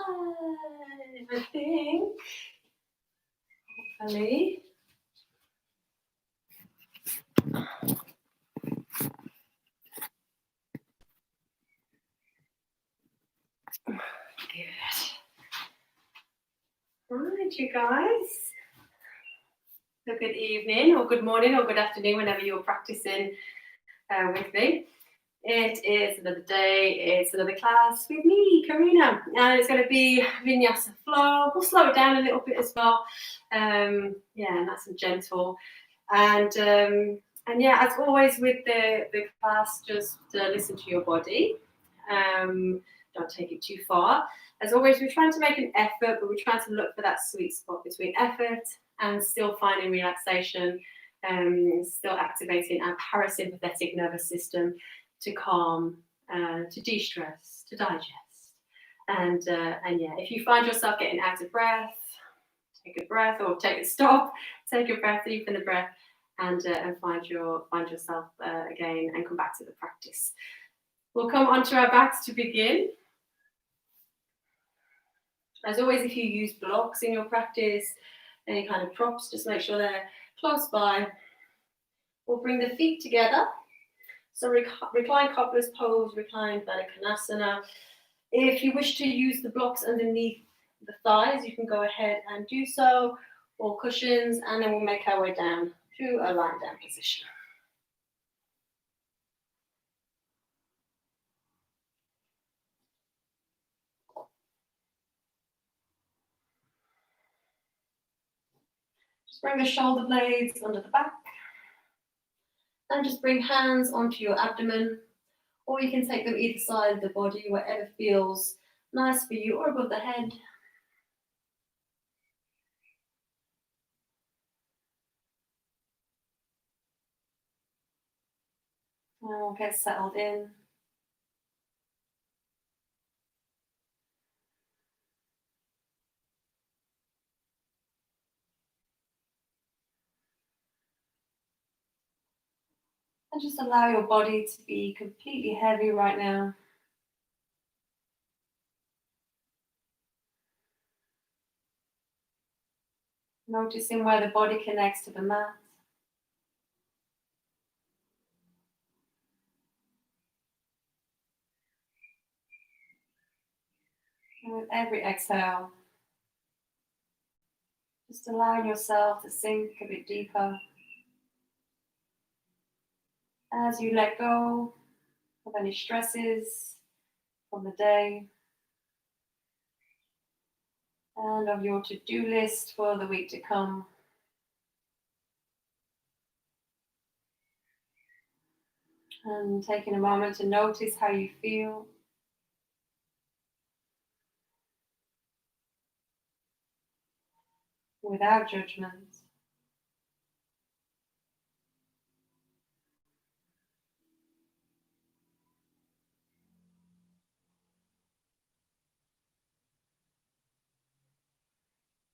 I think. Hopefully. Good. Right, you guys. So good evening, or good morning, or good afternoon, whenever you're practicing with me. It is another day, it's another class with me, Karina, and it's going to be vinyasa flow. We'll slow it down a little bit as well. Yeah, nice and gentle. And yeah, as always with the class, just listen to your body. Don't take it too far. As always, we're trying to make an effort, but we're trying to look for that sweet spot between effort and still finding relaxation, still activating our parasympathetic nervous system to calm, to de-stress, to digest. And yeah, if you find yourself getting out of breath, take a breath or take a stop, take a breath, deepen the breath, and find yourself again and come back to the practice. We'll come onto our backs to begin. As always, if you use blocks in your practice, any kind of props, just make sure they're close by. We'll bring the feet together. So recline cobbler's pose, recline Baddha Konasana. If you wish to use the blocks underneath the thighs, you can go ahead and do so, or cushions, and then we'll make our way down to a lying down position. Just bring the shoulder blades under the back, and just bring hands onto your abdomen, or you can take them either side of the body, whatever feels nice for you, or above the head. And we'll get settled in. And just allow your body to be completely heavy right now. Noticing where the body connects to the mat. And with every exhale, just allowing yourself to sink a bit deeper as you let go of any stresses from the day and of your to-do list for the week to come. And taking a moment to notice how you feel. Without judgment.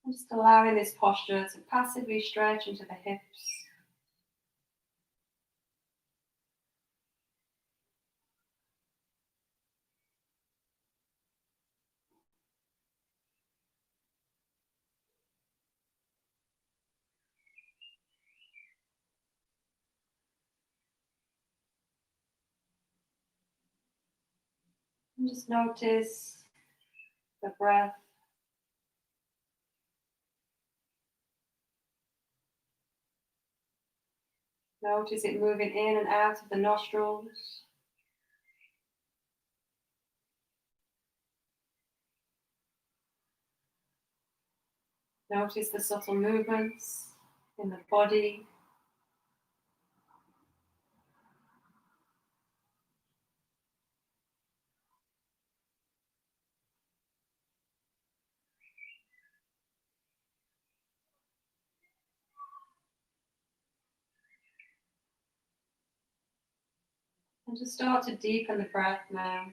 And just allowing this posture to passively stretch into the hips. And just notice the breath. Notice it moving in and out of the nostrils. Notice the subtle movements in the body. And just start to deepen the breath now.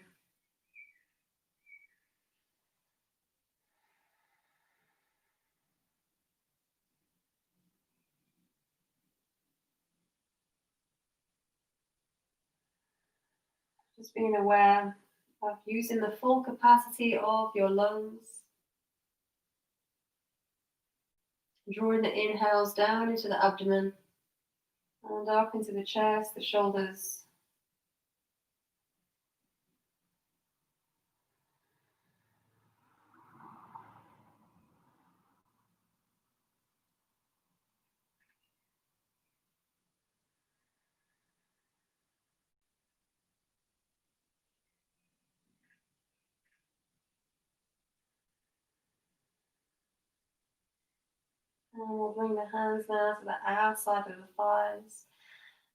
Just being aware of using the full capacity of your lungs. Drawing the inhales down into the abdomen and up into the chest, the shoulders. And we'll bring the hands now to the outside of the thighs.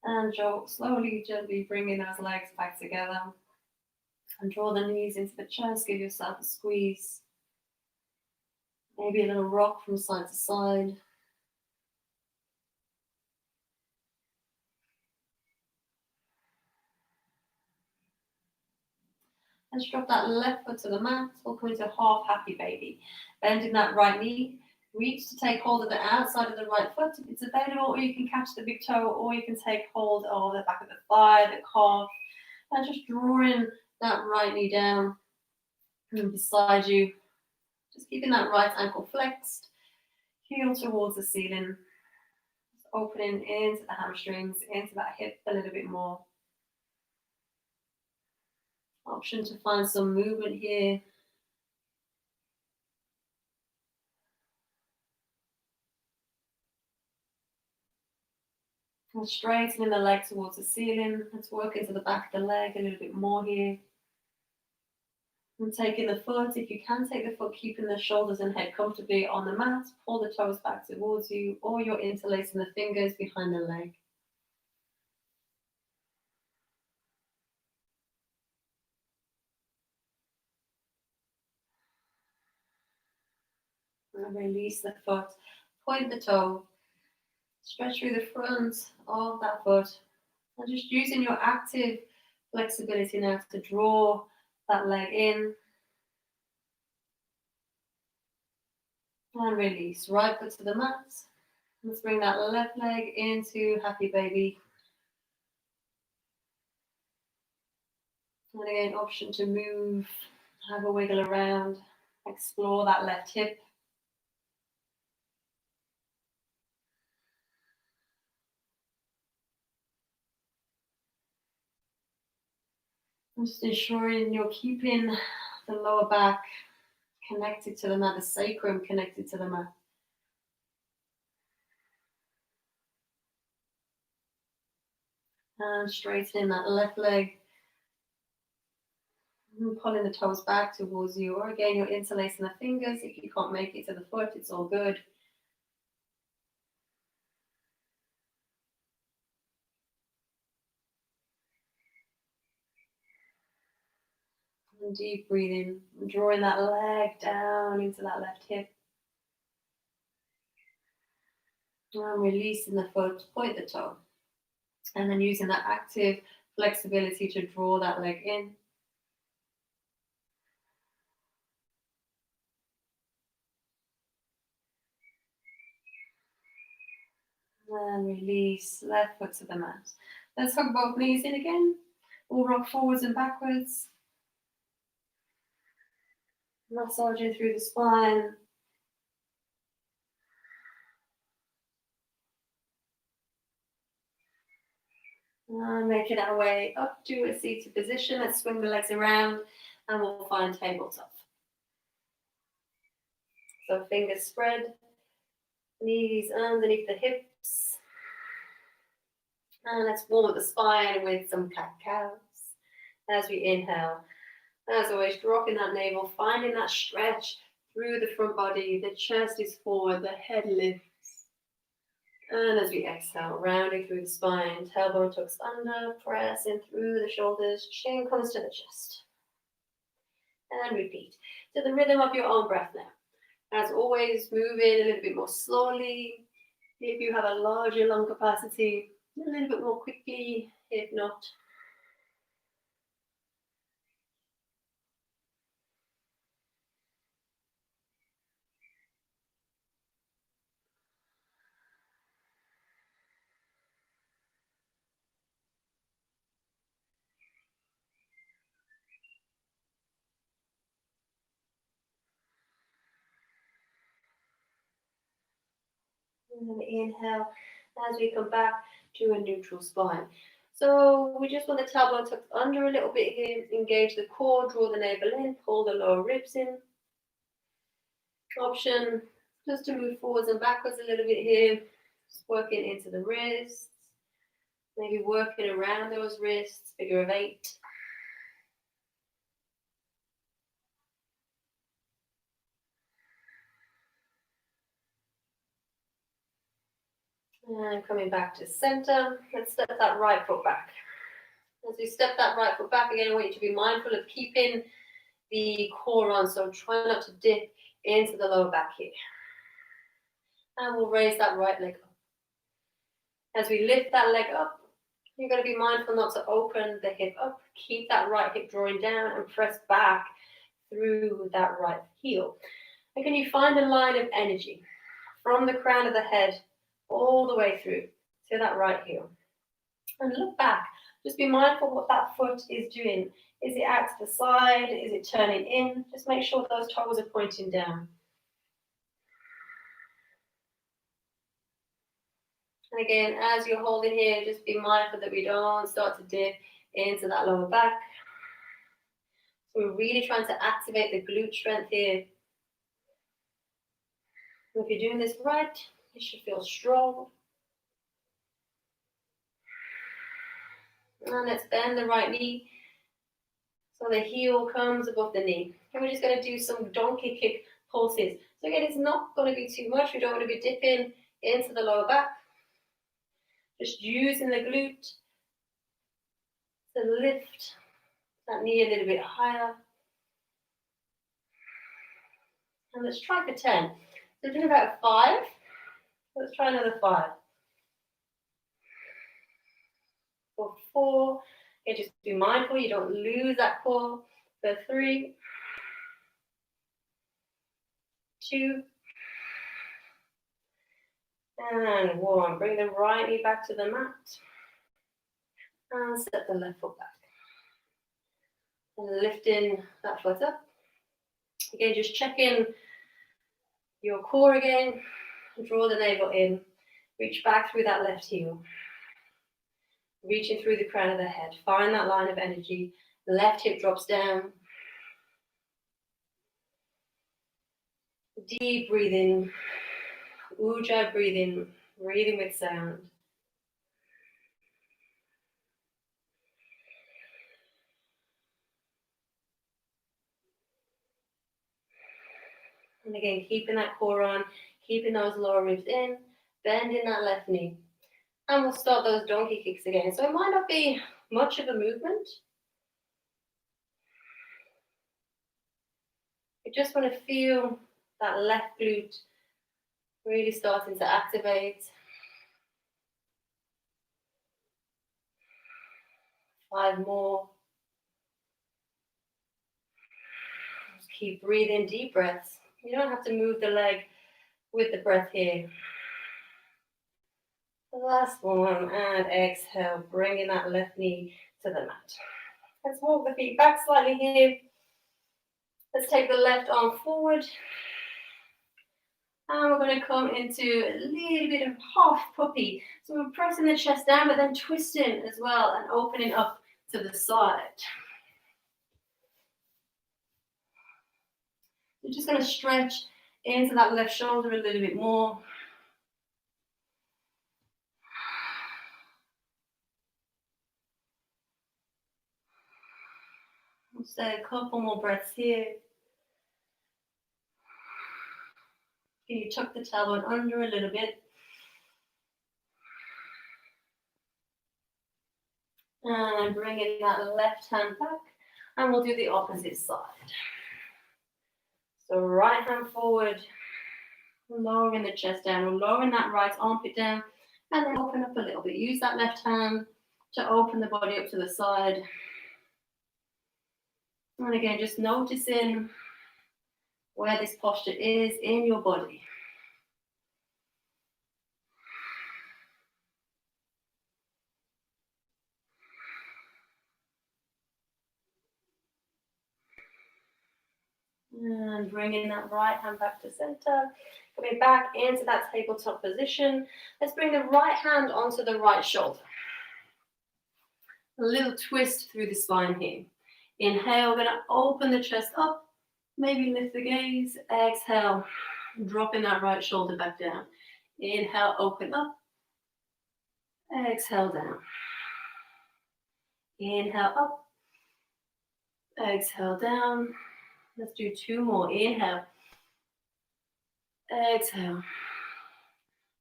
And slowly, gently bringing those legs back together. And draw the knees into the chest. Give yourself a squeeze. Maybe a little rock from side to side. And drop that left foot to the mat. We'll come into half happy baby. Bending that right knee. Reach to take hold of the outside of the right foot if it's available, or you can catch the big toe, or you can take hold of the back of the thigh, the calf, and just drawing that right knee down and beside you. Just keeping that right ankle flexed, heel towards the ceiling, just opening into the hamstrings, into that hip a little bit more. Option to find some movement here. And straightening the leg towards the ceiling. Let's work into the back of the leg a little bit more here. And taking the foot, if you can take the foot, keeping the shoulders and head comfortably on the mat, pull the toes back towards you, or you're interlacing the fingers behind the leg. And release the foot, point the toe, stretch through the front of that foot, and just using your active flexibility now to draw that leg in. And release, right foot to the mat. Let's bring that left leg into happy baby. And again, option to move, have a wiggle around, explore that left hip. Just ensuring you're keeping the lower back connected to the mat, the sacrum connected to the mat. And straightening that left leg. And pulling the toes back towards you. Or again, you're interlacing the fingers. If you can't make it to the foot, it's all good. And deep breathing. Drawing that leg down into that left hip. And releasing the foot, point the toe. And then using that active flexibility to draw that leg in. And release, left foot to the mat. Let's hug both knees in again. We'll rock forwards and backwards. Massaging through the spine. And making our way up to a seated position. Let's swing the legs around and we'll find tabletop. So fingers spread, knees underneath the hips. And let's warm up the spine with some cat-cows as we inhale. As always, dropping that navel, finding that stretch through the front body. The chest is forward, the head lifts. And as we exhale, rounding through the spine, tailbone tucks under, pressing through the shoulders, chin comes to the chest. And repeat to the rhythm of your own breath now. As always, move in a little bit more slowly. If you have a larger lung capacity, a little bit more quickly. If not, And then inhale as we come back to a neutral spine. So we just want the tailbone tucked under a little bit here, engage the core, draw the navel in, pull the lower ribs in. Option just to move forwards and backwards a little bit here, just working into the wrists, maybe working around those wrists, figure of 8. And coming back to center, let's step that right foot back. As we step that right foot back, again, I want you to be mindful of keeping the core on, so try not to dip into the lower back here. And we'll raise that right leg up. As we lift that leg up, you're going to be mindful not to open the hip up. Keep that right hip drawing down and press back through that right heel. And can you find a line of energy from the crown of the head all the way through to that right heel? And look back. Just be mindful what that foot is doing. Is it out to the side? Is it turning in? Just make sure those toes are pointing down. And again, as you're holding here, just be mindful that we don't start to dip into that lower back. So we're really trying to activate the glute strength here. And if you're doing this right, you should feel strong. And let's bend the right knee so the heel comes above the knee. And we're just going to do some donkey kick pulses. So again, it's not going to be too much. We don't want to be dipping into the lower back. Just using the glute to lift that knee a little bit higher. And let's try for 10. So do about 5. Let's try another 5. For 4. Okay, just be mindful you don't lose that core. For 3. 2. And 1. Bring the right knee back to the mat. And step the left foot back. And lifting that foot up. Again, just check in your core again. Draw the navel in. Reach back through that left heel. Reaching through the crown of the head. Find that line of energy. Left hip drops down. Deep breathing. Ujjayi breathing. Breathing with sound. And again, keeping that core on, keeping those lower ribs in, bending that left knee. And we'll start those donkey kicks again. So it might not be much of a movement. You just want to feel that left glute really starting to activate. 5 more. Just keep breathing, deep breaths. You don't have to move the leg with the breath here. The last one, and exhale, bringing that left knee to the mat. Let's walk the feet back slightly here. Let's take the left arm forward. And we're going to come into a little bit of half puppy. So we're pressing the chest down, but then twisting as well and opening up to the side. We're just going to stretch into that left shoulder a little bit more. We'll stay a couple more breaths here. Can you tuck the tailbone under a little bit? And bringing that left hand back. And we'll do the opposite side. So right hand forward, lowering the chest down, or lowering that right armpit down, and then open up a little bit. Use that left hand to open the body up to the side. And again, just noticing where this posture is in your body. And bringing that right hand back to center. Coming back into that tabletop position. Let's bring the right hand onto the right shoulder. A little twist through the spine here. Inhale, we're going to open the chest up. Maybe lift the gaze. Exhale, dropping that right shoulder back down. Inhale, open up. Exhale, down. Inhale, up. Exhale, down. Let's do 2 more. Inhale. Exhale.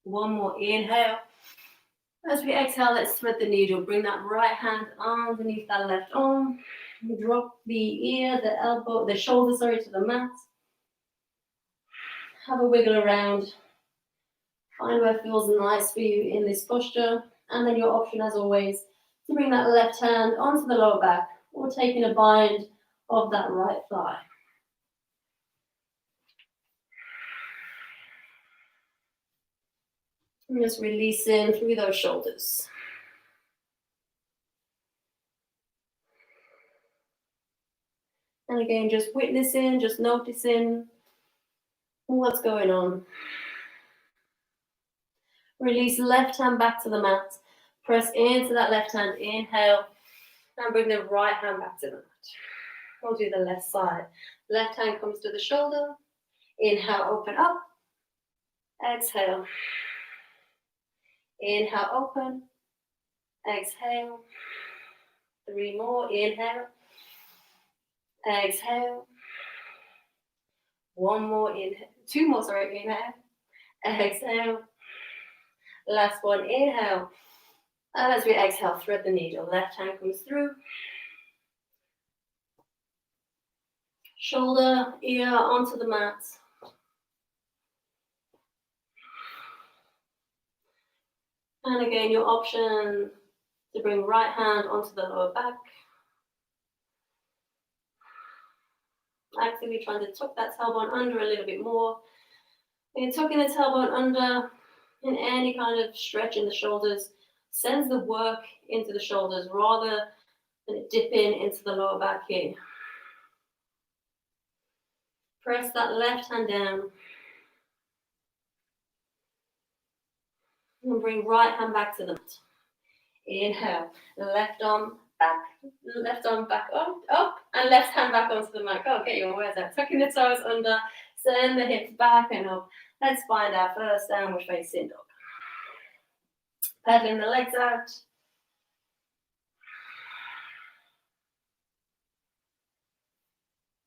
1 more. Inhale. As we exhale, let's thread the needle. Bring that right hand underneath that left arm. Drop the ear, the elbow, the shoulder, to the mat. Have a wiggle around. Find where it feels nice for you in this posture. And then your option, as always, to bring that left hand onto the lower back or taking a bind of that right thigh. And just releasing through those shoulders. And again, just witnessing, just noticing what's going on. Release left hand back to the mat. Press into that left hand. Inhale. And bring the right hand back to the mat. We'll do the left side. Left hand comes to the shoulder. Inhale, open up. Exhale. Inhale, open. Exhale. 3 more. Inhale. Exhale. 1 more. Inhale. 2 more, Inhale. Exhale. Last one. Inhale. And as we exhale, thread the needle. Left hand comes through. Shoulder, ear onto the mat. And again, your option to bring right hand onto the lower back. Actively trying to tuck that tailbone under a little bit more. And tucking the tailbone under in any kind of stretch in the shoulders sends the work into the shoulders rather than it dipping into the lower back here. Press that left hand down. And bring right hand back to the mat. Inhale. Left arm back up, and left hand back onto the mat. Go, get your words out. Tucking the toes under, send the hips back and up. Let's find our first downward facing dog. Pedaling the legs out.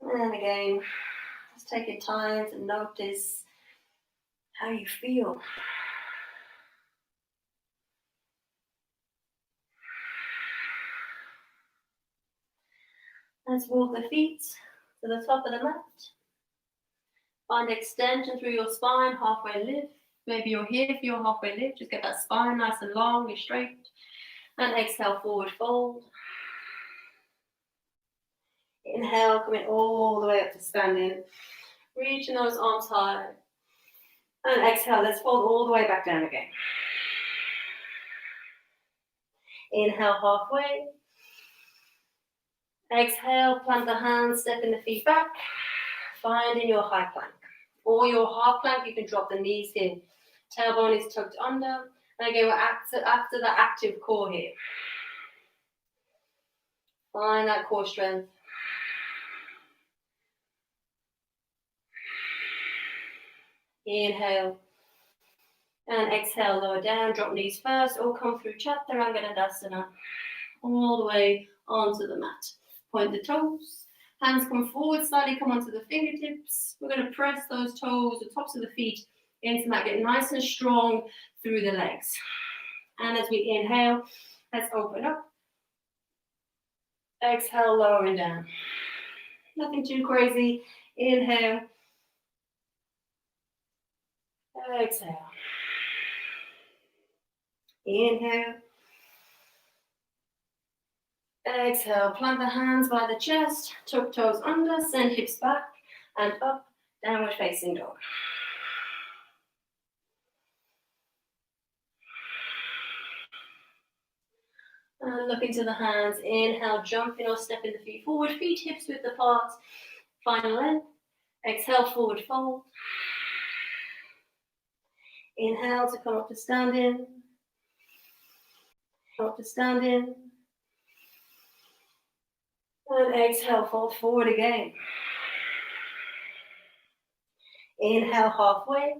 And again, just taking time to notice how you feel. Let's walk the feet to the top of the mat. Find extension through your spine, halfway lift. Maybe you're here for your halfway lift. Just get that spine nice and long and straight. And exhale, forward fold. Inhale, coming all the way up to standing. Reaching those arms high. And exhale, let's fold all the way back down again. Inhale, halfway. Exhale, plant the hands, stepping the feet back. Finding your high plank. Or your half plank, you can drop the knees here. Tailbone is tucked under. And again, we're after the active core here. Find that core strength. Inhale. And exhale, lower down, drop knees first, or come through Chaturanga Dandasana. All the way onto the mat. Point the toes. Hands come forward slightly, come onto the fingertips. We're going to press those toes, the tops of the feet, into the mat. Get nice and strong through the legs. And as we inhale, let's open up. Exhale, lowering down. Nothing too crazy. Inhale. Exhale. Inhale. Exhale, plant the hands by the chest, tuck toes under, send hips back and up, downward facing dog. And look into the hands, inhale, jumping or stepping the feet forward, feet hips width apart, final length. Exhale, forward fold. Inhale to come up to standing. Up to standing. And exhale, fold forward again. Inhale, halfway.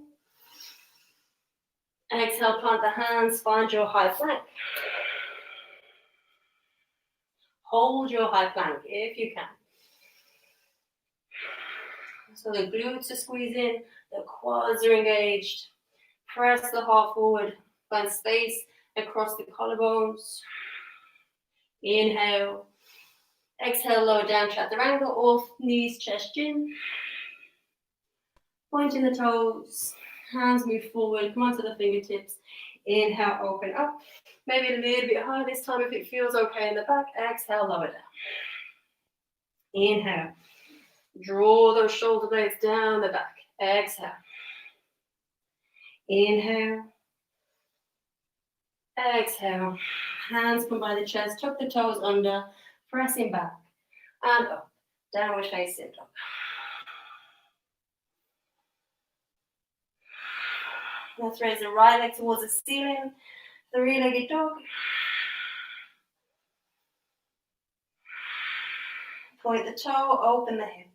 Exhale, plant the hands, find your high plank. Hold your high plank if you can. So the glutes are squeezing, the quads are engaged. Press the heart forward, find space across the collarbones. Inhale. Exhale, lower down, chaturanga, off, knees, chest, chin. Pointing the toes, hands move forward, come onto the fingertips. Inhale, open up. Maybe a little bit higher this time if it feels okay in the back. Exhale, lower down. Inhale. Draw those shoulder blades down the back. Exhale. Inhale. Exhale. Hands come by the chest, tuck the toes under, pressing back and up. Downward facing dog. Let's raise the right leg towards the ceiling. Three-legged dog. Point the toe, open the hip.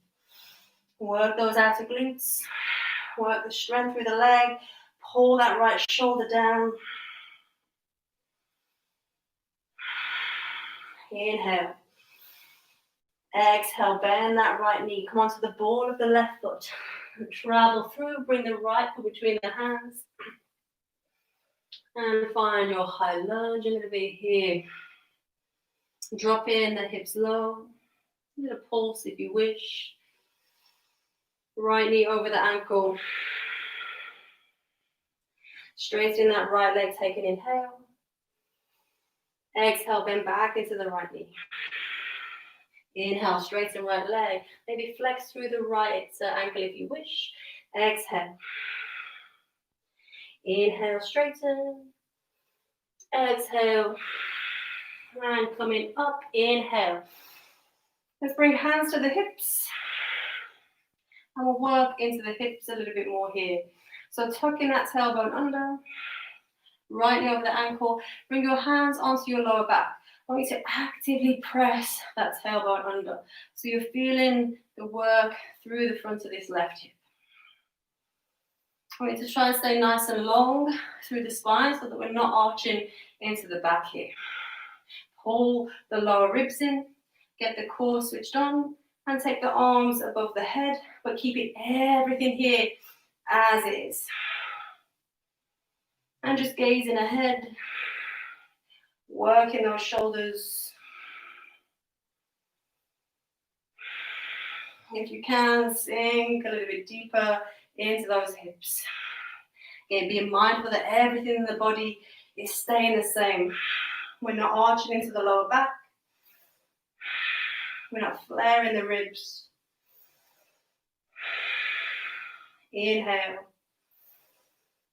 Work those outer glutes. Work the strength through the leg. Pull that right shoulder down. Inhale. Exhale, bend that right knee. Come onto the ball of the left foot. Travel through, bring the right foot between the hands. And find your high lunge a little bit here. Drop in the hips low. A little pulse if you wish. Right knee over the ankle. Straighten that right leg, take an inhale. Exhale, bend back into the right knee. Inhale, straighten right leg. Maybe flex through the right ankle if you wish. Exhale. Inhale, straighten. Exhale. And coming up, inhale. Let's bring hands to the hips. And we'll work into the hips a little bit more here. So tucking that tailbone under. Right knee over the ankle. Bring your hands onto your lower back. I want you to actively press that tailbone under. So you're feeling the work through the front of this left hip. I want you to try and stay nice and long through the spine so that we're not arching into the back here. Pull the lower ribs in, get the core switched on, and take the arms above the head, but keeping everything here as it is. And just gazing ahead, working those shoulders. If you can, sink a little bit deeper into those hips. Again, being mindful that everything in the body is staying the same. We're not arching into the lower back. We're not flaring the ribs. Inhale.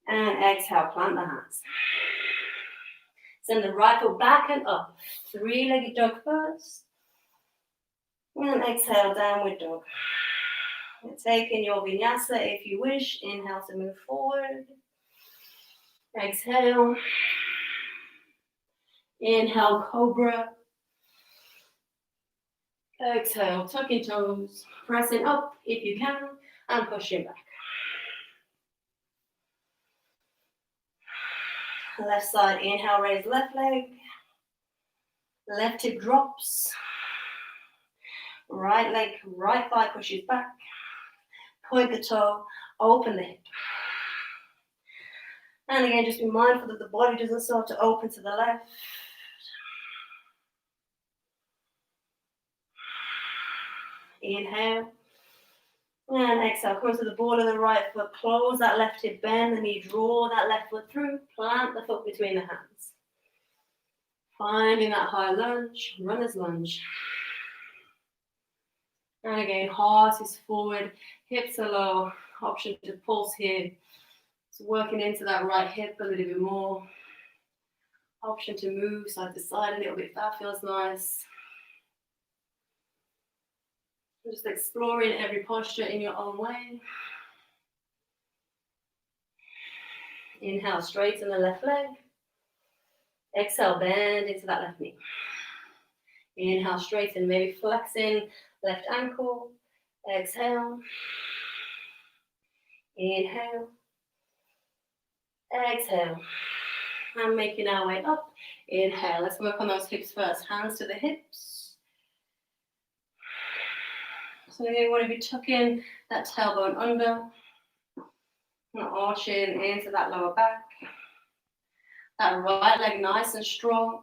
And exhale, plant the hands. Send the right foot back and up. Three-legged dog first. And exhale, downward dog. Take in your vinyasa if you wish. Inhale to move forward. Exhale. Inhale, cobra. Exhale, tucking toes. Pressing up if you can. And pushing back. Left side, inhale, raise left leg. Left hip drops. Right leg, right thigh pushes back. Point the toe, open the hip. And again, just be mindful that the body doesn't start to open to the left. Inhale. And exhale, come to the ball of the right foot, close that left hip, bend the knee, draw that left foot through, plant the foot between the hands. Finding that high lunge, runner's lunge. And again, heart is forward, hips are low, option to pulse here. So working into that right hip a little bit more. Option to move side to side a little bit, that feels nice. Just exploring every posture in your own way. Inhale, straighten the left leg. Exhale, bend into that left knee. Inhale, straighten, maybe flexing left ankle. Exhale. Inhale. Exhale. And making our way up. Inhale. Let's work on those hips first. Hands to the hips. So you want to be tucking that tailbone under. And arching into that lower back. That right leg nice and strong.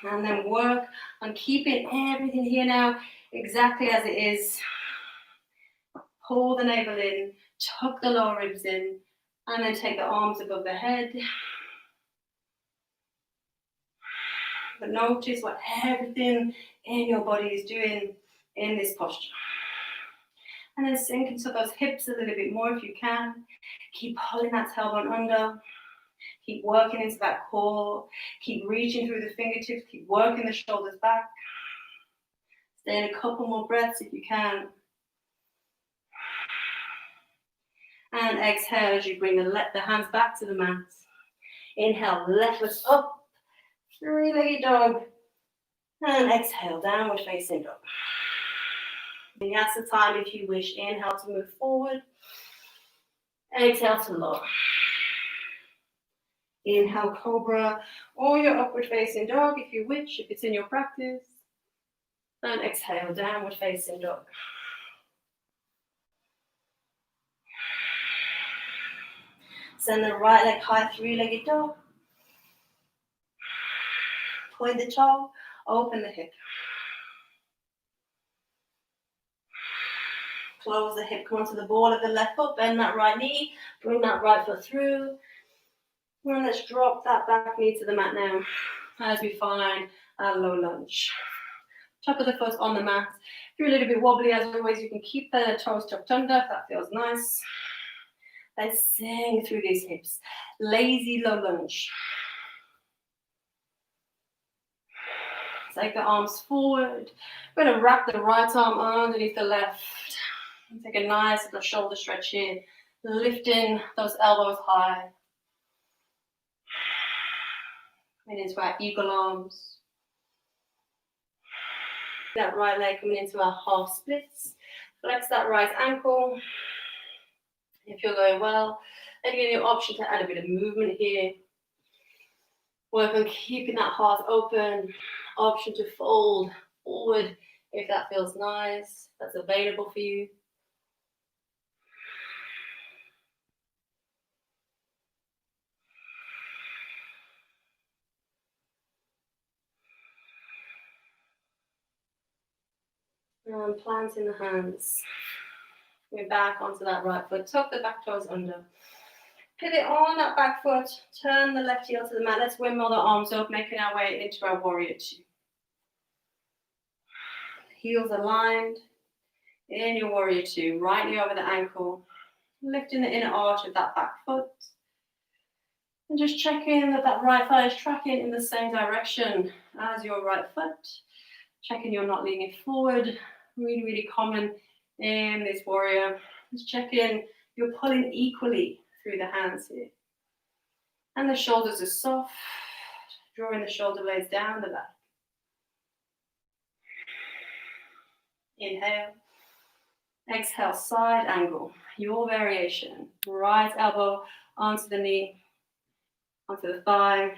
And then work on keeping everything here now exactly as it is. Pull the navel in, tuck the lower ribs in, and then take the arms above the head. But notice what everything in your body is doing in this posture. And then sink into those hips a little bit more if you can. Keep pulling that tailbone under. Keep working into that core. Keep reaching through the fingertips. Keep working the shoulders back. Stay in a couple more breaths if you can. And exhale as you bring the hands back to the mat. Inhale, left foot up. Three-legged dog. And exhale, downward facing dog. Vinyasa time if you wish. Inhale to move forward. Exhale to lower. Inhale, cobra, or your upward facing dog if you wish, if it's in your practice. And exhale, downward facing dog. Send the right leg high, three-legged dog. Point the toe, open the hip. Close the hip, come onto the ball of the left foot, bend that right knee, bring that right foot through. And let's drop that back knee to the mat now as we find our low lunge. Top of the foot on the mat. If you're a little bit wobbly, as always, you can keep the toes tucked under if that feels nice. Let's sing through these hips. Lazy low lunge. Take the arms forward. We're going to wrap the right arm underneath the left. And take a nice little shoulder stretch here. Lifting those elbows high. Coming into our eagle arms. That right leg coming into our half splits. Flex that right ankle. If you're going well, then you get your option to add a bit of movement here. Work on keeping that heart open. Option to fold forward if that feels nice. That's available for you. And planting the hands. We're back onto that right foot. Tuck the back toes under. Pivot on that back foot. Turn the left heel to the mat. Let's windmill the arms up, making our way into our warrior two. Heels aligned. In your warrior two. Right knee over the ankle. Lifting the inner arch of that back foot. And just checking that that right thigh is tracking in the same direction as your right foot. Checking you're not leaning forward. Really, really common in this warrior. Just checking you're pulling equally through the hands here. And the shoulders are soft. Drawing the shoulder blades down the back. Inhale. Exhale, side angle. Your variation. Right elbow onto the knee, onto the thigh.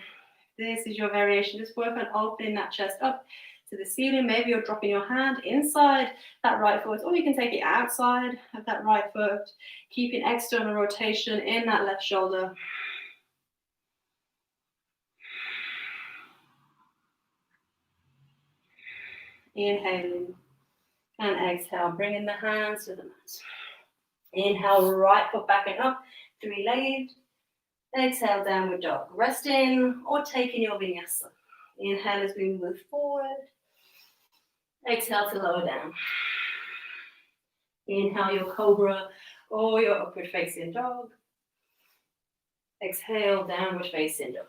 This is your variation. Just work on opening that chest up to the ceiling. Maybe you're dropping your hand inside that right foot, or you can take it outside of that right foot, keeping external rotation in that left shoulder. Inhaling and exhale, bringing the hands to the mat. Inhale, right foot back and up, three-legged. Exhale, downward dog. Resting or taking your vinyasa. Inhale as we move forward. Exhale to lower down. Inhale your cobra or your upward facing dog. Exhale, downward facing dog.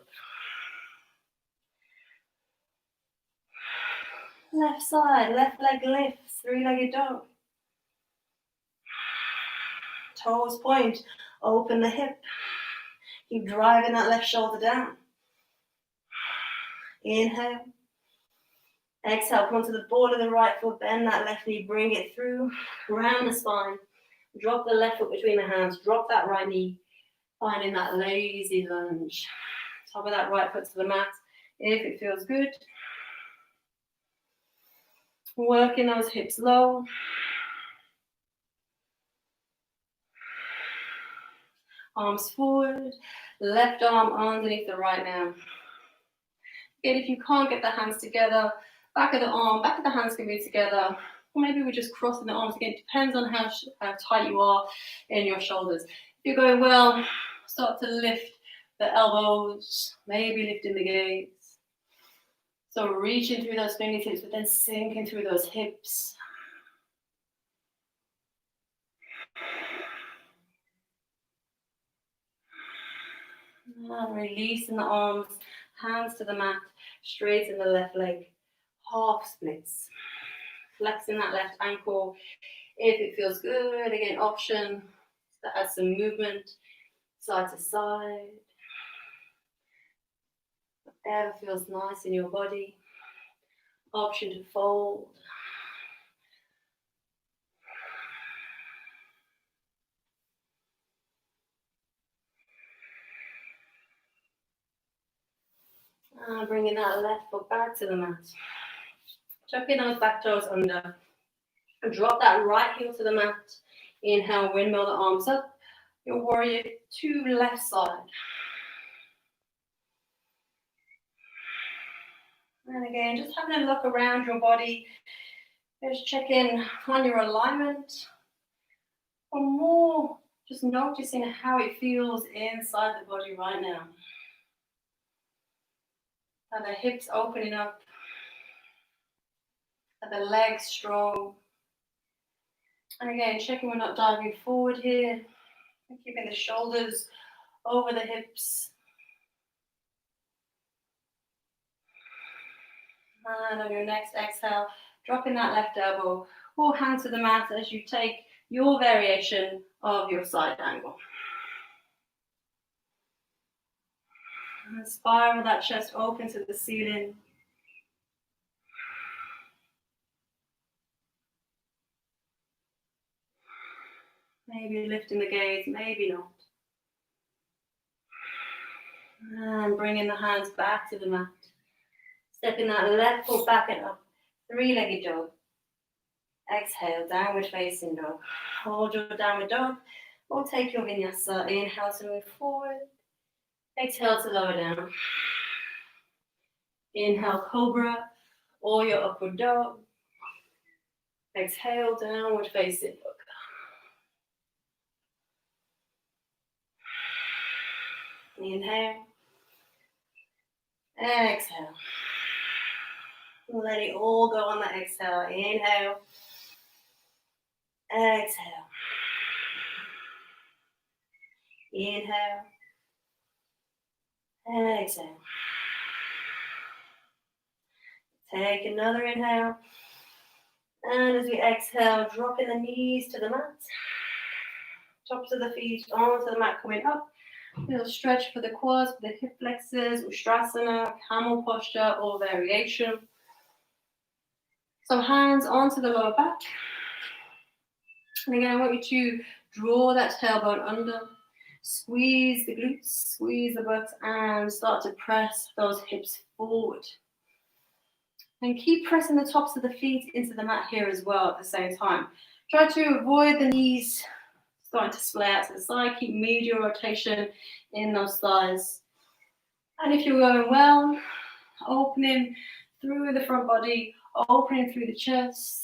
Left side, left leg lifts, three-legged dog. Toes point, open the hip. Keep driving that left shoulder down. Inhale. Exhale, come onto the ball of the right foot, bend that left knee, bring it through, round the spine. Drop the left foot between the hands, drop that right knee, finding that lazy lunge. Top of that right foot to the mat, if it feels good. Working those hips low. Arms forward, left arm underneath the right now. Again, if you can't get the hands together, back of the arm, back of the hands can be together. Or maybe we're just crossing the arms again. It depends on how tight you are in your shoulders. If you're going well, start to lift the elbows, maybe lifting the gaze. So reaching through those fingertips, but then sinking through those hips. And releasing the arms, hands to the mat, straighten the left leg, half splits. Flexing that left ankle. If it feels good, again, option to add some movement, side to side. Whatever feels nice in your body. Option to fold. And bringing that left foot back to the mat. Tucking those back toes under. And drop that right heel to the mat. Inhale, windmill the arms up. Your warrior two, left side. And again, just having a look around your body. Just checking on your alignment. Or more, just noticing how it feels inside the body right now. Are the hips opening up? Are the legs strong? And again, checking we're not diving forward here. Keeping the shoulders over the hips. And on your next exhale, dropping that left elbow or hand to the mat as you take your variation of your side angle. And spiral that chest open to the ceiling. Maybe lifting the gaze, maybe not. And bringing the hands back to the mat. Stepping that left foot back and up. Three-legged dog. Exhale, downward facing dog. Hold your downward dog or take your vinyasa. Inhale to move forward. Exhale to lower down. Inhale, cobra or your upward dog. Exhale, downward facing dog. Inhale. Exhale. Let it all go on the exhale. Inhale. Exhale. Inhale. Exhale. Take another inhale. And as we exhale, dropping the knees to the mat. Tops of the feet onto the mat coming up. Little stretch for the quads, for the hip flexors, Ustrasana, camel posture or variation. So hands onto the lower back. And again, I want you to draw that tailbone under. Squeeze the glutes, squeeze the butt, and start to press those hips forward. And keep pressing the tops of the feet into the mat here as well at the same time. Try to avoid the knees starting to splay out to the side. Keep medial rotation in those thighs. And if you're going well, opening through the front body, opening through the chest.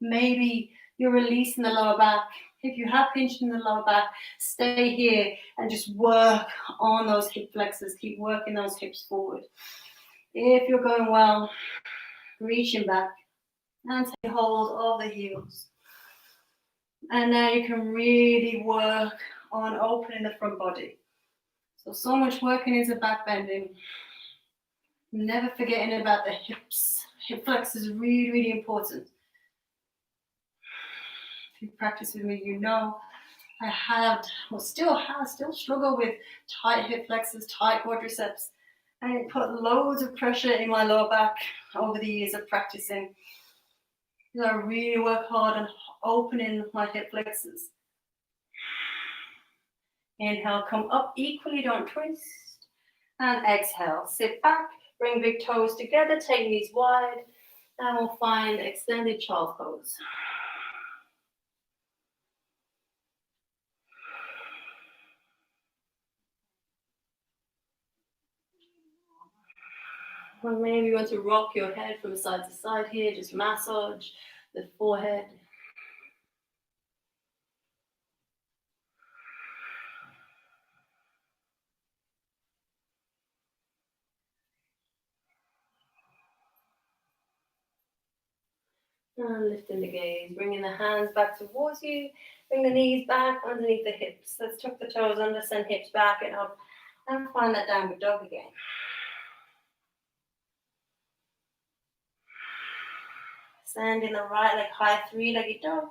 Maybe you're releasing the lower back. If you have pinched in the lower back, stay here and just work on those hip flexors. Keep working those hips forward. If you're going well, reaching back and take hold of the heels. And now you can really work on opening the front body. So much working into back bending. Never forgetting about the hips. Hip flexors is really, really important. If you practice with me, you know I had, or still struggle with tight hip flexors, tight quadriceps, and it put loads of pressure in my lower back over the years of practicing. So I really work hard on opening my hip flexors. Inhale, come up equally, don't twist. And exhale, sit back, bring big toes together, take knees wide, and we'll find extended child's pose. Or maybe you want to rock your head from side to side here, just massage the forehead. And lifting the gaze, bringing the hands back towards you, bring the knees back underneath the hips. Let's tuck the toes under, send hips back and up, and find that downward dog again. Send in the right leg high, three-legged dog.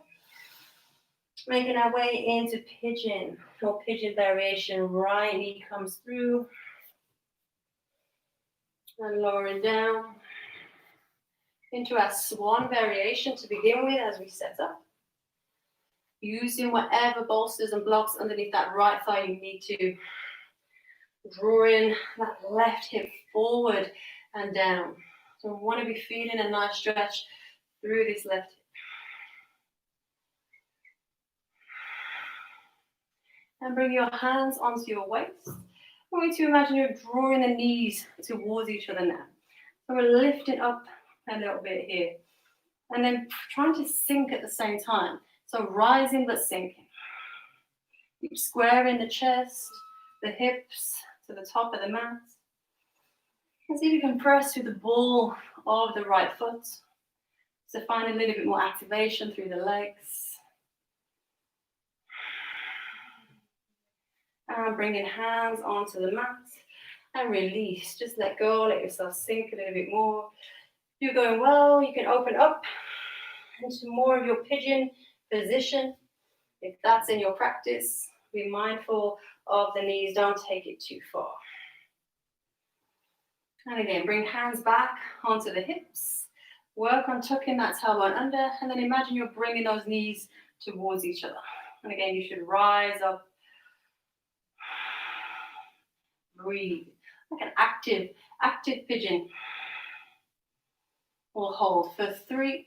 Making our way into pigeon, or pigeon variation. Right knee comes through, and lowering down into our swan variation to begin with as we set up. Using whatever bolsters and blocks underneath that right thigh you need to. Drawing that left hip forward and down. So we want to be feeling a nice stretch through this left hip. And bring your hands onto your waist. I want you to imagine you're drawing the knees towards each other now. So we're lifting up a little bit here. And then trying to sink at the same time. So rising but sinking. Keep squaring the chest, the hips to the top of the mat. And see if you can press through the ball of the right foot. So find a little bit more activation through the legs. And bringing hands onto the mat and release. Just let go, let yourself sink a little bit more. If you're going well, you can open up into more of your pigeon position. If that's in your practice, be mindful of the knees, don't take it too far. And again, bring hands back onto the hips. Work on tucking that tailbone under, and then imagine you're bringing those knees towards each other. And again, you should rise up. Breathe, like an active pigeon. We'll hold for 3.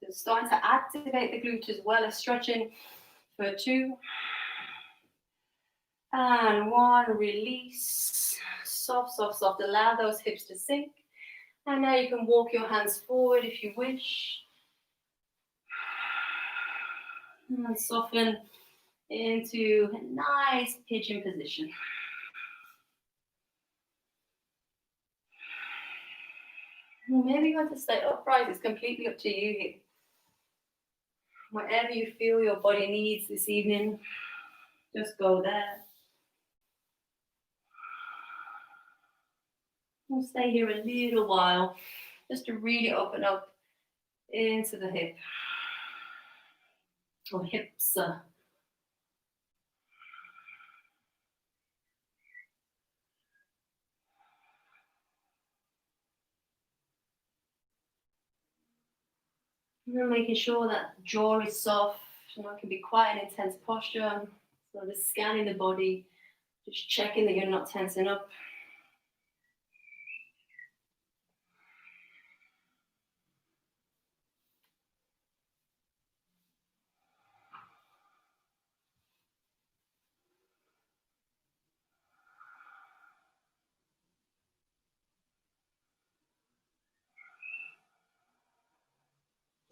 So starting to activate the glute as well as stretching for 2. And 1, release. Soft, soft, soft. Allow those hips to sink. And now you can walk your hands forward if you wish. And soften into a nice pigeon position. Maybe you want to stay upright. It's completely up to you here. Whatever you feel your body needs this evening, just go there. We'll stay here a little while just to really open up into the hip or hips. And making sure that jaw is soft. It can be quite an intense posture. So just scanning the body, just checking that you're not tensing up.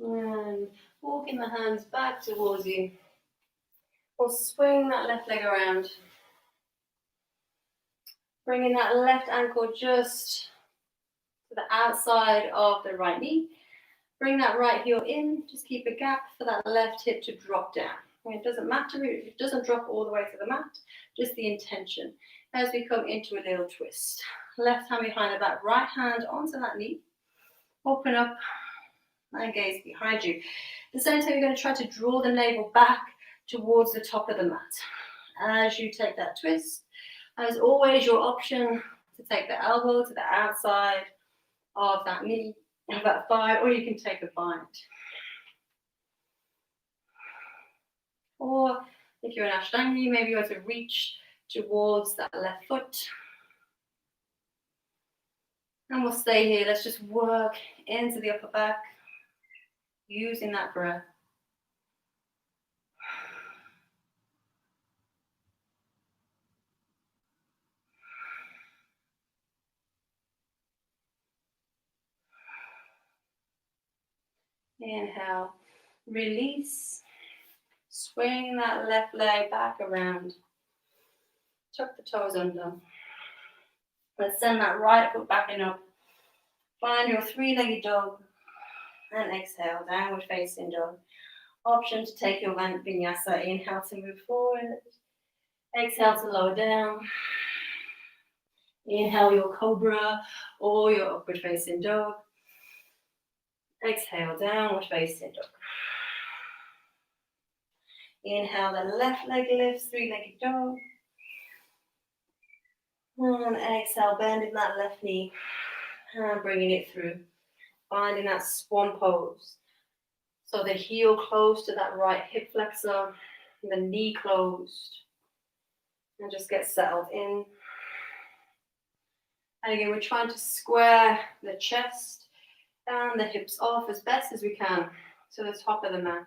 And walking the hands back towards you. Or swing that left leg around. Bringing that left ankle just to the outside of the right knee. Bring that right heel in. Just keep a gap for that left hip to drop down. And it doesn't matter if it doesn't drop all the way to the mat. Just the intention. As we come into a little twist. Left hand behind the back. Right hand onto that knee. Open up and gaze behind you. At the same time, you're going to try to draw the navel back towards the top of the mat. As you take that twist, as always, your option to take the elbow to the outside of that knee, of that thigh, or you can take a bind. Or if you're in Ashtangi, maybe you want to reach towards that left foot. And we'll stay here. Let's just work into the upper back, using that breath. Inhale, release, swing that left leg back around. Tuck the toes under. Let's send that right foot back and up. Find your three-legged dog and exhale, downward facing dog. Option to take your vinyasa. Inhale to move forward. Exhale to lower down. Inhale your cobra or your upward facing dog. Exhale, downward facing dog. Inhale, the left leg lifts, three-legged dog. And exhale, bending that left knee and bringing it through. Finding that swan pose. So the heel close to that right hip flexor, the knee closed. And just get settled in. And again, we're trying to square the chest and the hips off as best as we can to the top of the mat.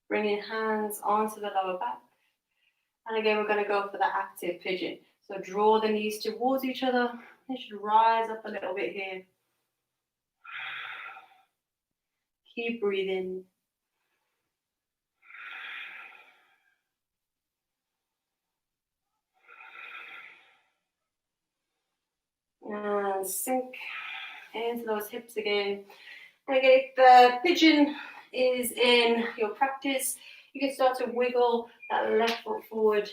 Bringing hands onto the lower back. And again, we're going to go for the active pigeon. So draw the knees towards each other. They should rise up a little bit here. Keep breathing. And sink into those hips again. And again, if the pigeon is in your practice, you can start to wiggle that left foot forward.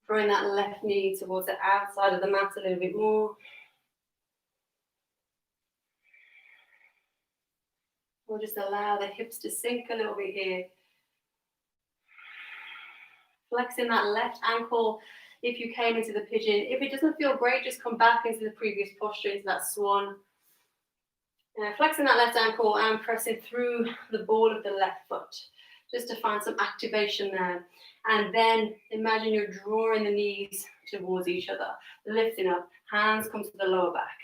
Throwing that left knee towards the outside of the mat a little bit more. We'll just allow the hips to sink a little bit here. Flexing that left ankle if you came into the pigeon. If it doesn't feel great, just come back into the previous posture, into that swan. Flexing that left ankle and pressing through the ball of the left foot, just to find some activation there. And then imagine you're drawing the knees towards each other, lifting up, hands come to the lower back.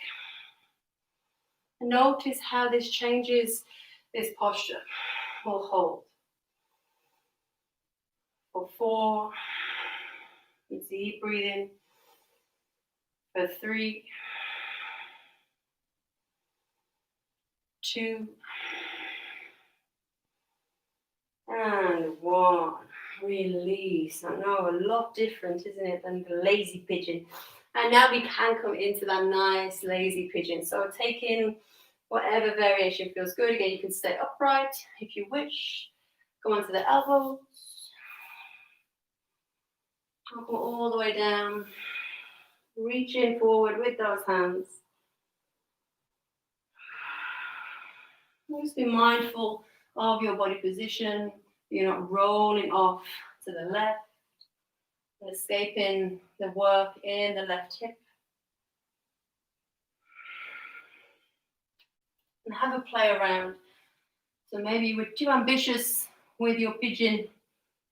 Notice how this changes this posture. We'll hold. For 4, deep breathing. For 3, 2, and 1. Release. I know, a lot different, isn't it, than the lazy pigeon. And now we can come into that nice lazy pigeon. So take in whatever variation feels good. Again, you can stay upright if you wish. Come onto the elbows. I'll go all the way down. Reaching forward with those hands. Just be mindful of your body position. You're not rolling off to the left, escaping the work in the left hip. And have a play around. So maybe you were too ambitious with your pigeon.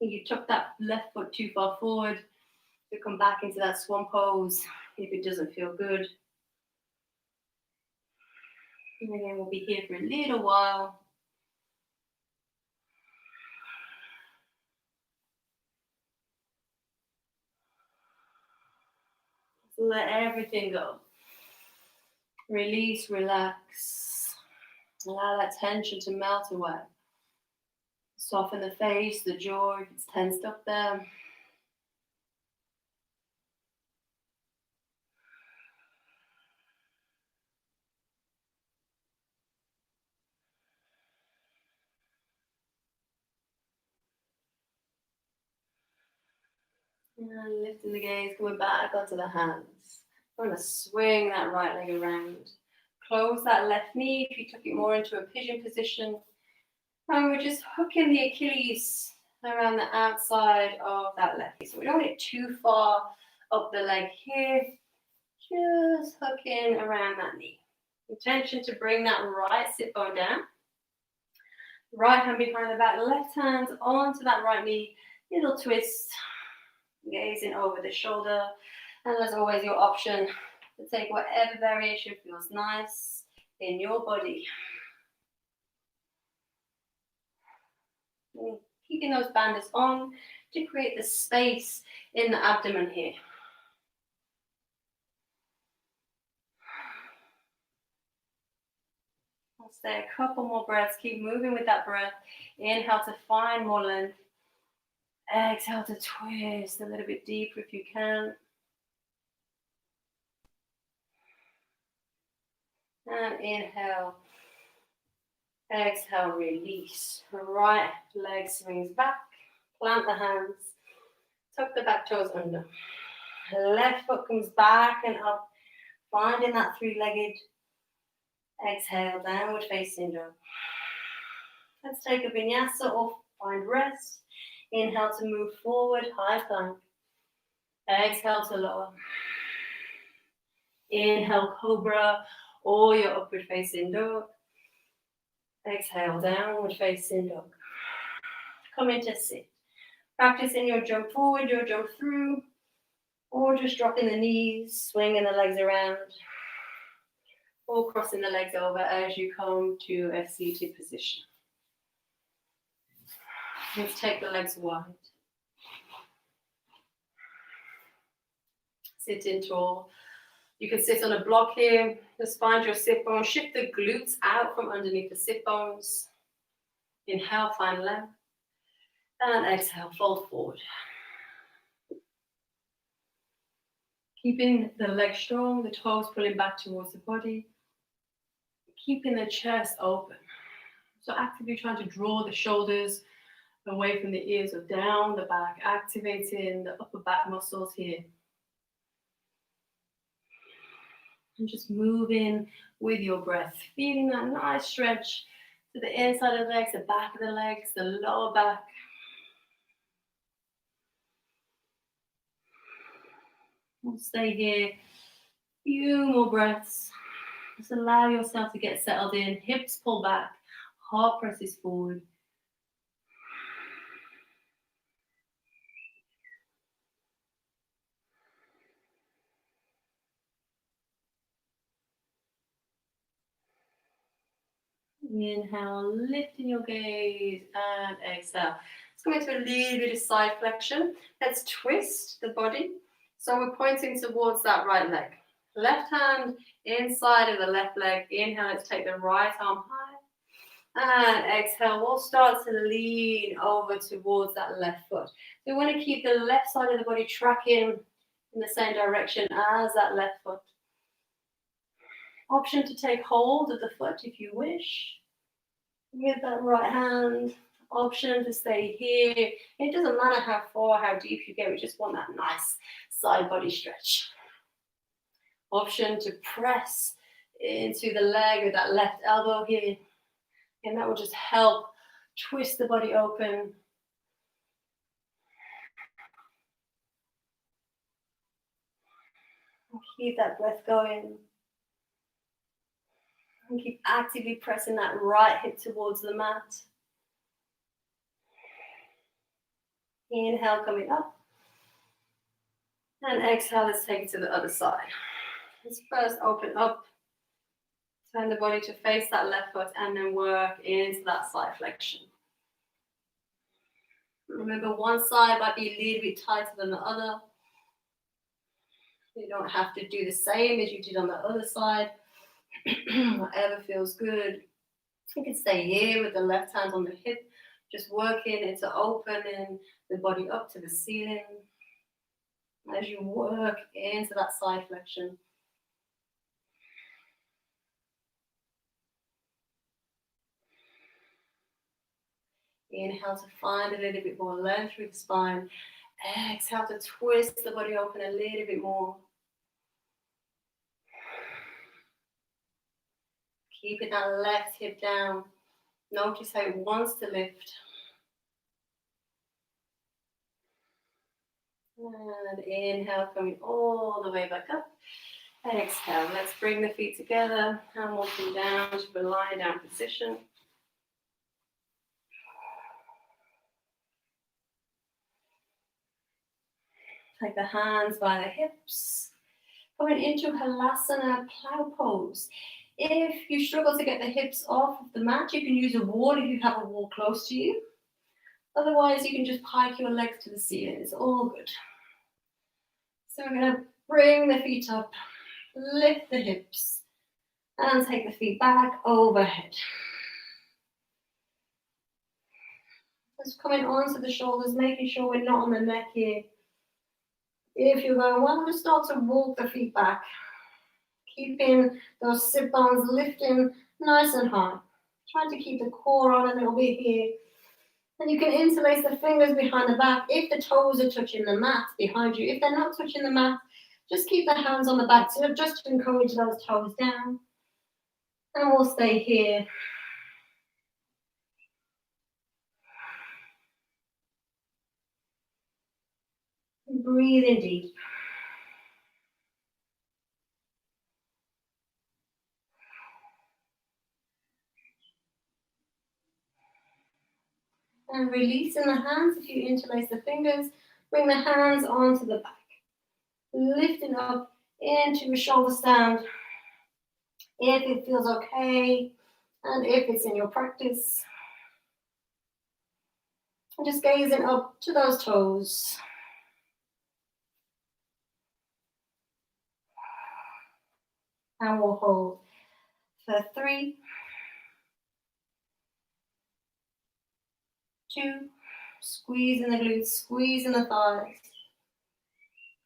You took that left foot too far forward. To come back into that swan pose if it doesn't feel good. And again, we'll be here for a little while. Let everything go. Release, relax. Allow that tension to melt away. Soften the face, the jaw, if it's tensed up there. And lifting the gaze, coming back onto the hands. We're going to swing that right leg around. Close that left knee if you took it more into a pigeon position. And we're just hooking the Achilles around the outside of that left knee. So we don't want it too far up the leg here. Just hooking around that knee. Intention to bring that right sit bone down. Right hand behind the back, left hand onto that right knee. Little twist. Gazing over the shoulder. And as always, your option to take whatever variation feels nice in your body. And keeping those bandits on to create the space in the abdomen here. I'll stay a couple more breaths. Keep moving with that breath. Inhale to find more length. Exhale to twist a little bit deeper if you can. And inhale. Exhale, release. Right leg swings back. Plant the hands. Tuck the back toes under. Left foot comes back and up. Finding that three-legged. Exhale, downward facing dog. Let's take a vinyasa or find rest. Inhale to move forward, high plank. Exhale to lower. Inhale, cobra or your upward facing dog. Exhale, downward facing dog. Come into sit. Practicing your jump forward, your jump through, or just dropping the knees, swinging the legs around, or crossing the legs over as you come to a seated position. Let's take the legs wide. Sit in tall. You can sit on a block here. Just find your sit bone. Shift the glutes out from underneath the sit bones. Inhale, find length. And exhale, fold forward. Keeping the legs strong, the toes pulling back towards the body. Keeping the chest open. So actively trying to draw the shoulders away from the ears or down the back, activating the upper back muscles here. And just moving with your breath, feeling that nice stretch to the inside of the legs, the back of the legs, the lower back. We'll stay here. Few more breaths. Just allow yourself to get settled in. Hips pull back. Heart presses forward. Inhale, lifting your gaze, and exhale. Let's go into a little bit of side flexion. Let's twist the body. So we're pointing towards that right leg. Left hand inside of the left leg. Inhale, let's take the right arm high. And exhale, we'll start to lean over towards that left foot. So we want to keep the left side of the body tracking in the same direction as that left foot. Option to take hold of the foot if you wish. With that right hand, option to stay here. It doesn't matter how far, how deep you go, we just want that nice side body stretch. Option to press into the leg with that left elbow here. And that will just help twist the body open. And keep that breath going. And keep actively pressing that right hip towards the mat. Inhale, coming up. And exhale, let's take it to the other side. Let's first open up. Turn the body to face that left foot and then work into that side flexion. Remember, one side might be a little bit tighter than the other. You don't have to do the same as you did on the other side. Whatever feels good. You can stay here with the left hand on the hip, just working into opening the body up to the ceiling as you work into that side flexion. Inhale to find a little bit more length through the spine. Exhale to twist the body open a little bit more. Keeping that left hip down. Notice how it wants to lift. And inhale, coming all the way back up. Exhale, let's bring the feet together and walking down to a lying down position. Take the hands by the hips. Going into Halasana plow pose. If you struggle to get the hips off of the mat, you can use a wall if you have a wall close to you. Otherwise, you can just pike your legs to the ceiling. It's all good. So we're going to bring the feet up, lift the hips, and take the feet back overhead. Just coming onto the shoulders, making sure we're not on the neck here. If you're going, well, just start to walk the feet back. Keeping those sit bones lifting nice and high. Trying to keep the core on a little bit here. And you can interlace the fingers behind the back if the toes are touching the mat behind you. If they're not touching the mat, just keep the hands on the back. So just to encourage those toes down. And we'll stay here. Breathe in deep. And releasing the hands, if you interlace the fingers, bring the hands onto the back. Lifting up into a shoulder stand. If it feels okay, and if it's in your practice. And just gazing up to those toes. And we'll hold for 3, 2, squeezing the glutes, squeezing the thighs.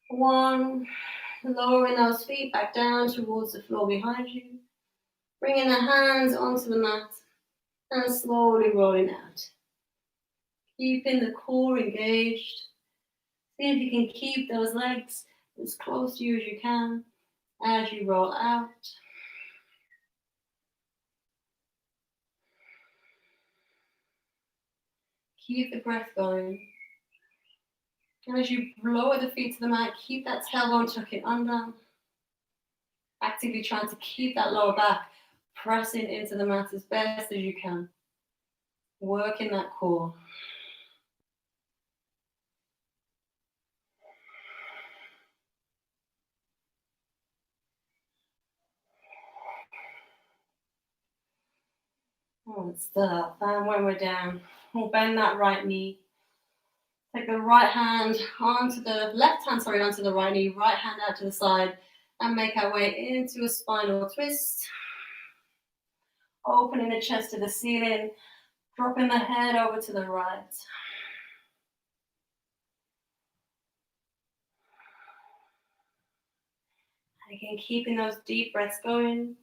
1, lowering those feet back down towards the floor behind you. Bringing the hands onto the mat and slowly rolling out. Keeping the core engaged. See if you can keep those legs as close to you as you can as you roll out. Keep the breath going. And as you lower the feet to the mat, keep that tailbone tucking under. Actively trying to keep that lower back pressing into the mat as best as you can. Working that core. Let's start. And when we're down, we'll bend that right knee. Take the right hand onto the left hand, onto the right knee, right hand out to the side, and make our way into a spinal twist. Opening the chest to the ceiling, dropping the head over to the right. And again, keeping those deep breaths going.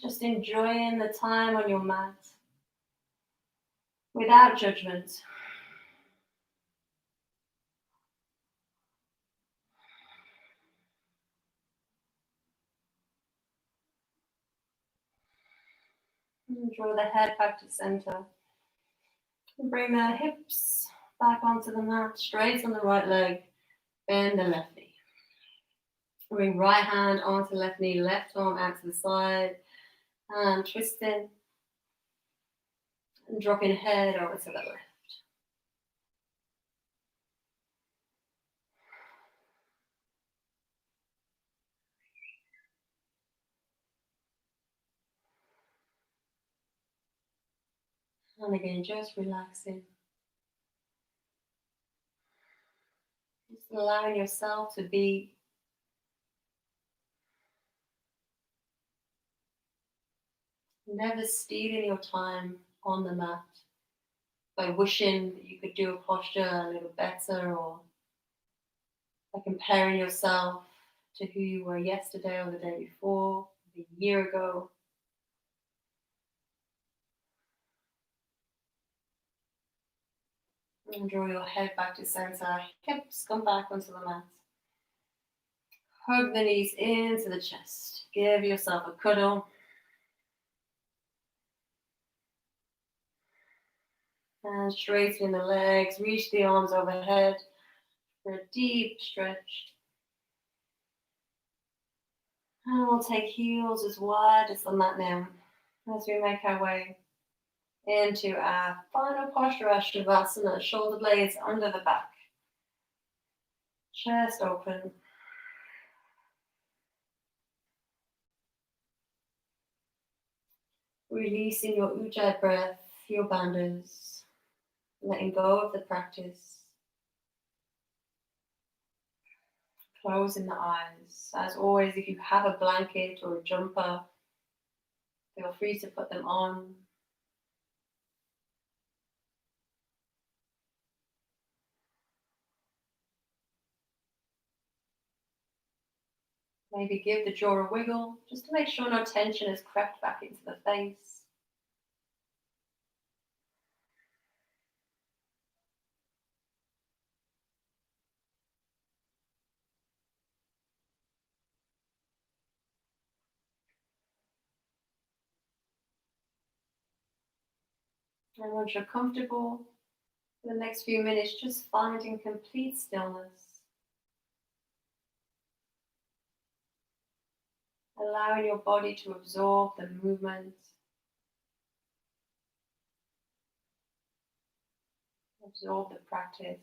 Just enjoying the time on your mat without judgment. And draw the head back to center. And bring the hips back onto the mat, straight on the right leg, bend the left knee. Bring right hand onto left knee, left arm out to the side, and twisting. And dropping head over to the left. And again, just relaxing. Just allowing yourself to be. Never stealing your time on the mat by wishing that you could do a posture a little better, or by comparing yourself to who you were yesterday or the day before, a year ago. And draw your head back to center, hips come back onto the mat. Hug the knees into the chest. Give yourself a cuddle. And straighten the legs, reach the arms overhead for a deep stretch. And we'll take heels as wide as the mat now as we make our way into our final posture, our Shavasana, shoulder blades under the back. Chest open. Releasing your Ujjayi breath, your bandhas, letting go of the practice. Closing the eyes. As always, if you have a blanket or a jumper, feel free to put them on. Maybe give the jaw a wiggle, just to make sure no tension has crept back into the face. And once you're comfortable, for the next few minutes, just finding complete stillness. Allowing your body to absorb the movement. Absorb the practice.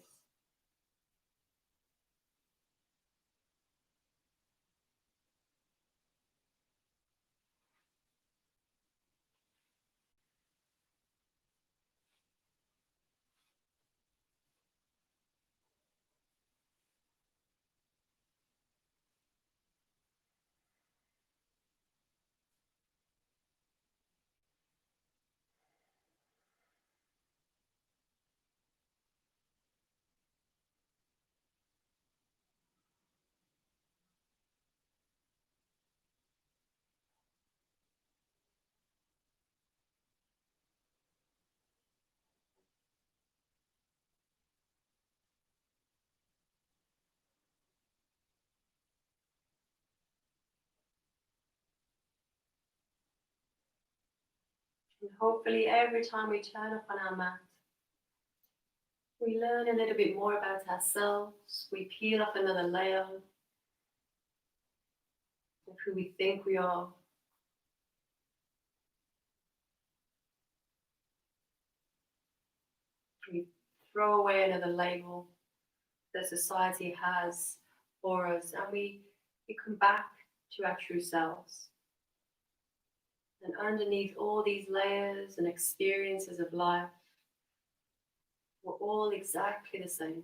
And hopefully every time we turn up on our mat, we learn a little bit more about ourselves. We peel off another layer of who we think we are. We throw away another label that society has for us, and we come back to our true selves. And underneath all these layers and experiences of life, we're all exactly the same.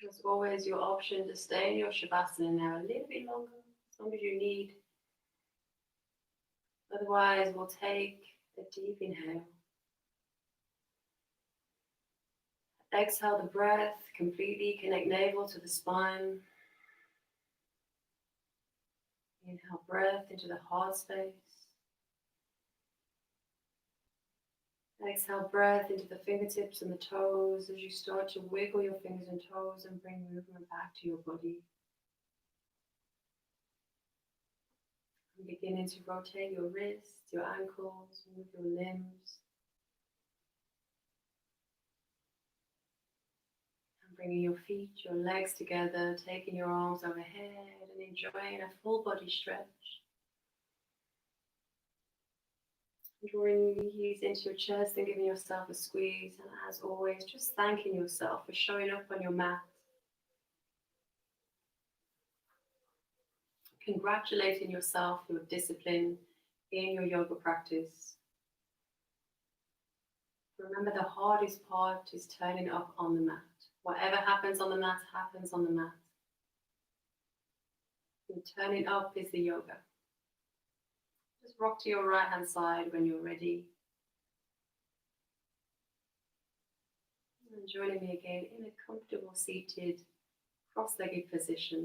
There's always your option to stay in your Shavasana now a little bit longer, as long as you need. Otherwise, we'll take a deep inhale. Exhale the breath, completely connect navel to the spine. Inhale breath into the heart space. Exhale breath into the fingertips and the toes as you start to wiggle your fingers and toes and bring movement back to your body. And beginning to rotate your wrists, your ankles, move your limbs. And bringing your feet, your legs together, taking your arms overhead and enjoying a full body stretch. Drawing the heels into your chest and giving yourself a squeeze. And as always, just thanking yourself for showing up on your mat. Congratulating yourself for your discipline in your yoga practice. Remember, the hardest part is turning up on the mat. Whatever happens on the mat happens on the mat. And turning up is the yoga. Just rock to your right hand side when you're ready. And joining me again in a comfortable seated cross-legged position.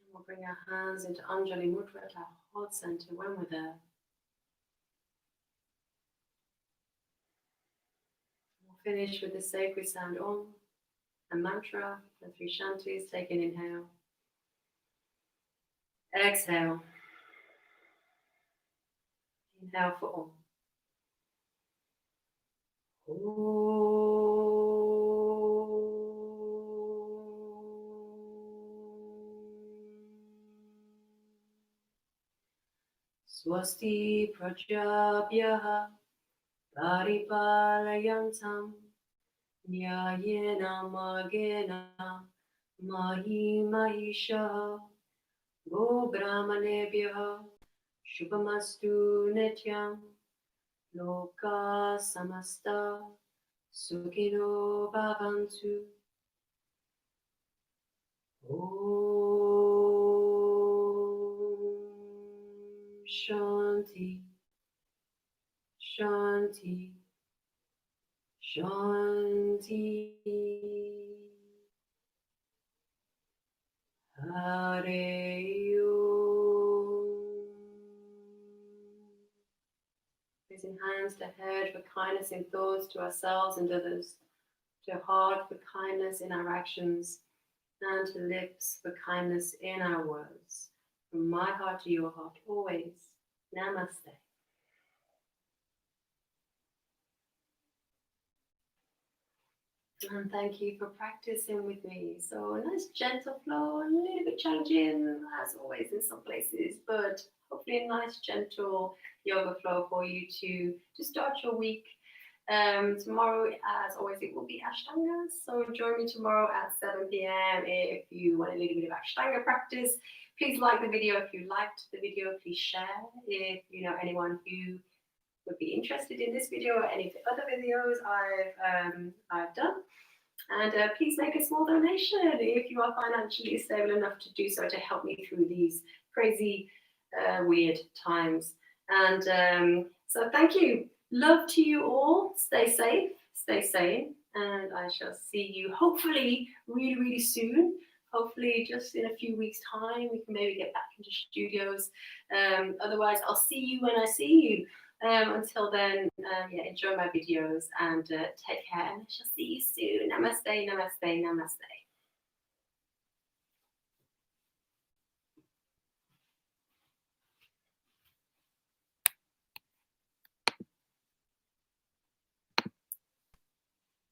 And we'll bring our hands into Anjali Mudra at our heart center when we're there. We'll finish with the sacred sound Om, a mantra, and 3 shantis. Take an inhale. Exhale. Inhale for Om. Swasti Prajabhyaha Paripalayantam Nyayena Magena Mahi Mahisha Go Brahmanebhyaha Shubhamastu Nityam Loka Samasta Sukhino Bhavantu. Shanti, Shanti, Shanti. Hare Om. Raising hands to head for kindness in thoughts to ourselves and others, to heart for kindness in our actions, and to lips for kindness in our words. From my heart to your heart, always. Namaste. And thank you for practicing with me. So a nice gentle flow, a little bit challenging as always in some places, but hopefully a nice gentle yoga flow for you to start your week. Tomorrow, as always, it will be Ashtanga. So join me tomorrow at 7 p.m. if you want a little bit of Ashtanga practice. Please like the video if you liked the video. Please share if you know anyone who would be interested in this video or any of the other videos I've done. And please make a small donation if you are financially stable enough to do so to help me through these crazy, weird times. And so thank you. Love to you all. Stay safe, stay sane, and I shall see you hopefully really, really soon. Hopefully just in a few weeks' time, we can maybe get back into studios. Otherwise, I'll see you when I see you. Until then, enjoy my videos and take care, and I shall see you soon. Namaste, namaste, namaste.